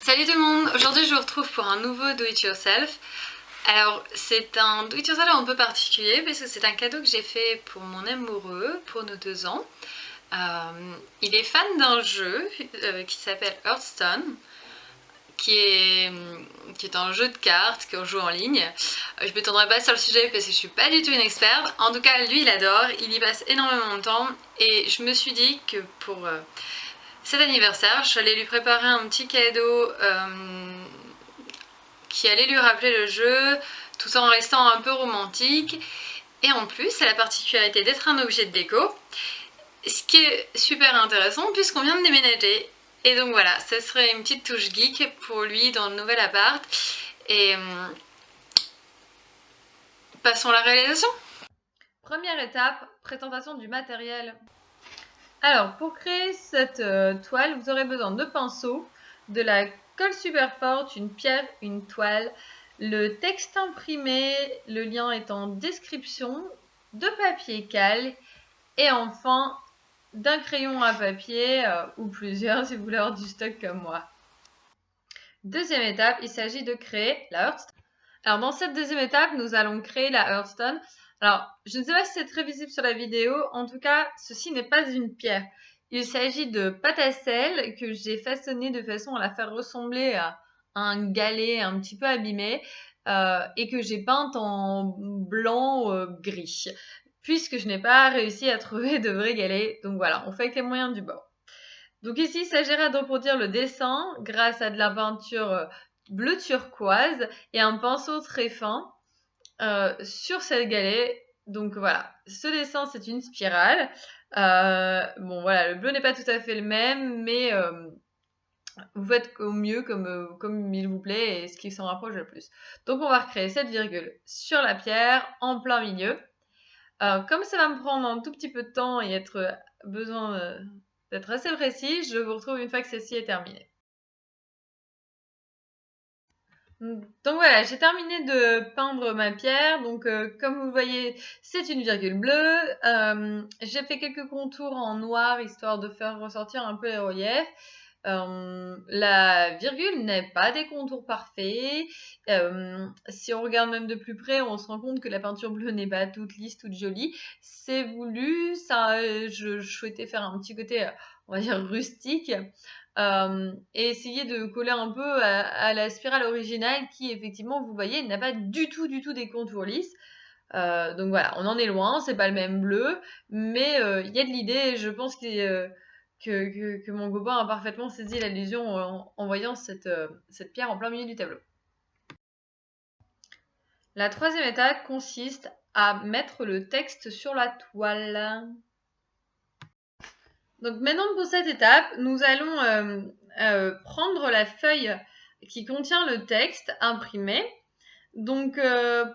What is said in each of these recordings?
Salut tout le monde, aujourd'hui je vous retrouve pour un nouveau do it yourself. Alors c'est un do it yourself un peu particulier parce que c'est un cadeau que j'ai fait pour mon amoureux pour nos 2 ans. Il est fan d'un jeu qui s'appelle Hearthstone, qui est un jeu de cartes qu'on joue en ligne. Je m'étendrai pas sur le sujet parce que je suis pas du tout une experte. En tout cas lui il adore, il y passe énormément de temps et je me suis dit que pour cet anniversaire, je suis allée lui préparer un petit cadeau qui allait lui rappeler le jeu, tout en restant un peu romantique. Et en plus, elle a la particularité d'être un objet de déco, ce qui est super intéressant puisqu'on vient de déménager. Et donc voilà, ça serait une petite touche geek pour lui dans le nouvel appart. Et passons à la réalisation. Première étape, présentation du matériel. Alors, pour créer cette toile, vous aurez besoin de pinceaux, de la colle super forte, une pierre, une toile, le texte imprimé, le lien est en description, de papier cal et enfin d'un crayon à papier ou plusieurs si vous voulez avoir du stock comme moi. Deuxième étape, il s'agit de créer la Hearthstone. Alors dans cette deuxième étape, nous allons créer la Hearthstone. Alors, je ne sais pas si c'est très visible sur la vidéo, en tout cas, ceci n'est pas une pierre. Il s'agit de pâte à sel que j'ai façonnée de façon à la faire ressembler à un galet un petit peu abîmé et que j'ai peinte en blanc gris, puisque je n'ai pas réussi à trouver de vrai galet. Donc voilà, on fait avec les moyens du bord. Donc ici, il s'agira de reproduire le dessin grâce à de la peinture bleu turquoise et un pinceau très fin sur cette galette. Donc voilà, ce dessin c'est une spirale. Bon voilà, le bleu n'est pas tout à fait le même, mais vous faites au mieux comme il vous plaît et ce qui s'en rapproche le plus. Donc on va recréer cette virgule sur la pierre en plein milieu. Comme ça va me prendre un tout petit peu de temps et être besoin d'être assez précis, je vous retrouve une fois que celle-ci est terminée. Donc voilà, j'ai terminé de peindre ma pierre. Donc comme vous le voyez, c'est une virgule bleue. J'ai fait quelques contours en noir histoire de faire ressortir un peu les reliefs. La virgule n'est pas des contours parfaits. Si on regarde même de plus près, on se rend compte que la peinture bleue n'est pas toute lisse, toute jolie. C'est voulu, ça, je souhaitais faire un petit côté, on va dire, rustique. Et essayer de coller un peu à la spirale originale qui, effectivement, vous voyez, n'a pas du tout des contours lisses. Donc voilà, on en est loin, c'est pas le même bleu, mais il y a de l'idée et je pense que mon copain a parfaitement saisi l'allusion en voyant cette pierre en plein milieu du tableau. La troisième étape consiste à mettre le texte sur la toile. Donc maintenant pour cette étape, nous allons prendre la feuille qui contient le texte imprimé. Donc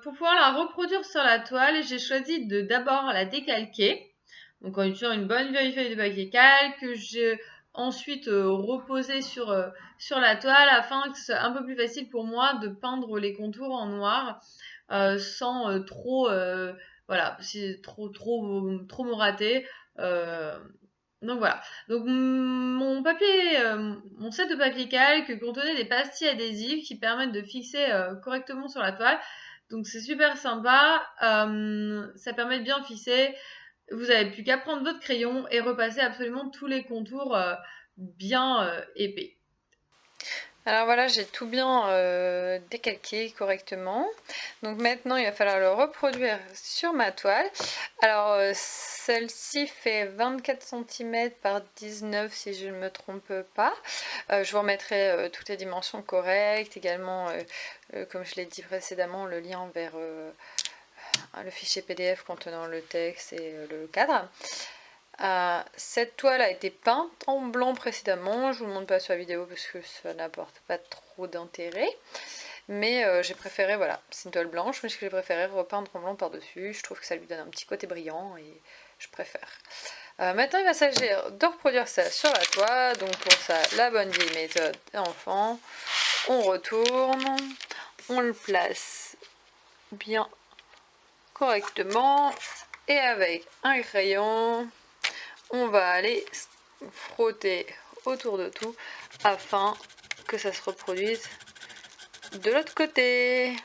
pour pouvoir la reproduire sur la toile, j'ai choisi de d'abord la décalquer. Donc en utilisant une bonne vieille feuille de papier calque que j'ai ensuite reposée sur la toile afin que ce soit un peu plus facile pour moi de peindre les contours en noir sans trop voilà, c'est trop me rater. Donc voilà. Donc mon set de papier calque contenait des pastilles adhésives qui permettent de fixer correctement sur la toile. Donc c'est super sympa. Ça permet de bien fixer. Vous n'avez plus qu'à prendre votre crayon et repasser absolument tous les contours bien épais. Alors voilà, j'ai tout bien décalqué correctement. Donc maintenant, il va falloir le reproduire sur ma toile. Alors celle-ci fait 24 cm par 19 si je ne me trompe pas. Je vous remettrai toutes les dimensions correctes, également, comme je l'ai dit précédemment, le lien vers le fichier PDF contenant le texte et le cadre. Cette toile a été peinte en blanc précédemment, je vous le montre pas sur la vidéo parce que ça n'apporte pas trop d'intérêt, mais j'ai préféré, voilà, c'est une toile blanche, mais j'ai préféré repeindre en blanc par-dessus, je trouve que ça lui donne un petit côté brillant et je préfère. Maintenant il va s'agir de reproduire ça sur la toile, donc pour ça la bonne vieille méthode d'enfant, on retourne, on le place bien correctement et avec un crayon on va aller frotter autour de tout afin que ça se reproduise de l'autre côté.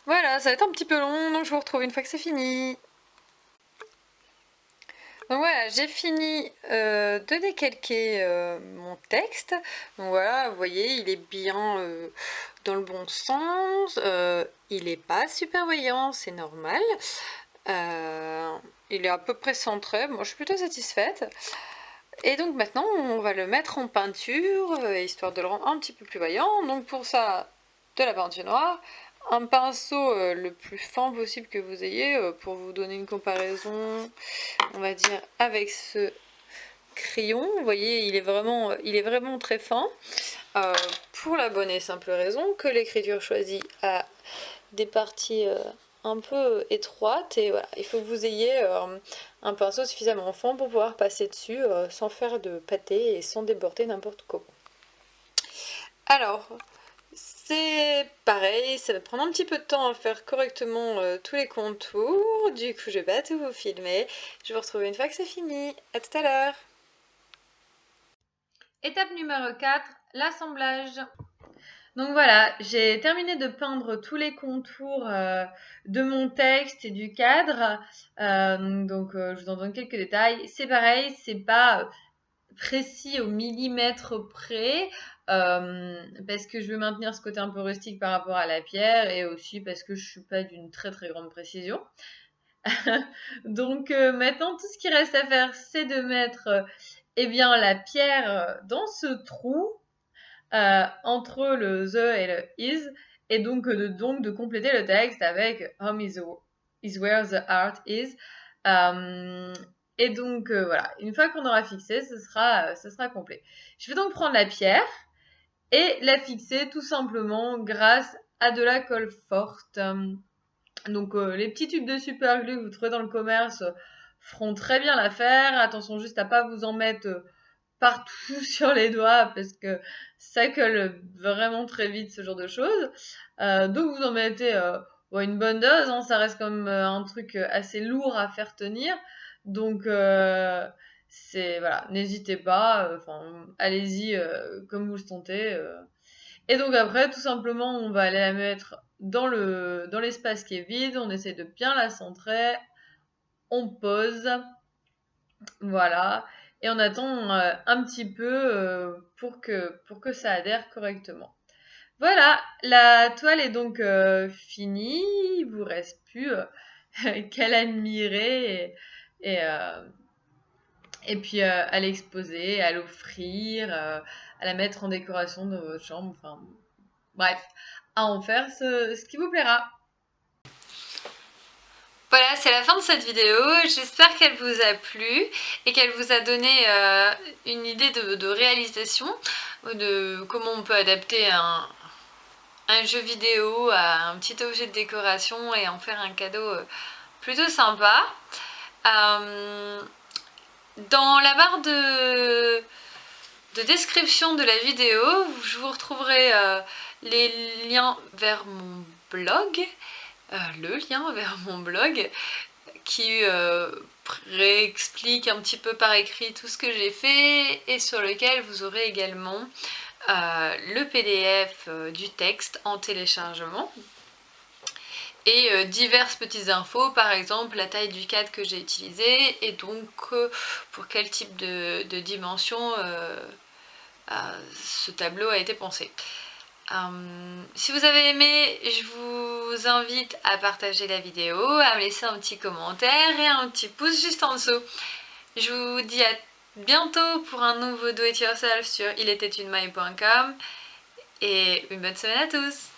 Voilà, ça va être un petit peu long, donc je vous retrouve une fois que c'est fini. Donc voilà, j'ai fini de décalquer mon texte. Donc voilà, vous voyez, il est bien dans le bon sens. Il n'est pas super voyant, c'est normal. Il est à peu près centré. Moi, je suis plutôt satisfaite. Et donc maintenant, on va le mettre en peinture, histoire de le rendre un petit peu plus voyant. Donc pour ça, de la peinture noire. Un pinceau le plus fin possible que vous ayez pour vous donner une comparaison, on va dire, avec ce crayon. Vous voyez, il est vraiment très fin. Pour la bonne et simple raison que l'écriture choisie a des parties un peu étroites. Et voilà, il faut que vous ayez un pinceau suffisamment fin pour pouvoir passer dessus sans faire de pâté et sans déborder n'importe comment. Alors, c'est pareil, ça va prendre un petit peu de temps à faire correctement tous les contours. Du coup, je vais pas tout vous filmer. Je vous retrouve une fois que c'est fini. À tout à l'heure. Étape numéro 4, l'assemblage. Donc voilà, j'ai terminé de peindre tous les contours de mon texte et du cadre. Je vous en donne quelques détails. C'est pareil, c'est pas précis au millimètre près, parce que je veux maintenir ce côté un peu rustique par rapport à la pierre et aussi parce que je suis pas d'une très très grande précision. Donc maintenant, tout ce qui reste à faire, c'est de mettre eh bien, la pierre dans ce trou entre le the et le is, et donc de compléter le texte avec home is where the art is. Et donc voilà, une fois qu'on aura fixé, ce sera complet. Je vais donc prendre la pierre et la fixer tout simplement grâce à de la colle forte. Donc les petits tubes de super glue que vous trouvez dans le commerce feront très bien l'affaire. Attention juste à pas vous en mettre partout sur les doigts parce que ça colle vraiment très vite, ce genre de choses. Donc vous en mettez une bonne dose, hein, ça reste comme un truc assez lourd à faire tenir. Donc voilà, n'hésitez pas, allez-y comme vous le sentez. Et donc après, tout simplement, on va aller la mettre dans l'espace qui est vide, on essaie de bien la centrer, on pose, voilà, et on attend un petit peu pour que ça adhère correctement. Voilà, la toile est donc finie, il vous reste plus qu'à l'admirer et puis à l'exposer, à l'offrir, à la mettre en décoration dans votre chambre, enfin bref, à en faire ce qui vous plaira. Voilà, c'est la fin de cette vidéo. J'espère qu'elle vous a plu et qu'elle vous a donné une idée de réalisation, de comment on peut adapter un jeu vidéo à un petit objet de décoration et en faire un cadeau plutôt sympa. Dans la barre de description de la vidéo, je vous retrouverai les liens vers mon blog, le lien vers mon blog qui réexplique un petit peu par écrit tout ce que j'ai fait et sur lequel vous aurez également le PDF du texte en téléchargement et diverses petites infos, par exemple la taille du cadre que j'ai utilisé et donc pour quel type de dimension ce tableau a été pensé. Si vous avez aimé, je vous invite à partager la vidéo, à me laisser un petit commentaire et un petit pouce juste en dessous. Je vous dis à bientôt pour un nouveau do it yourself sur iletaitunemaille.com et une bonne semaine à tous.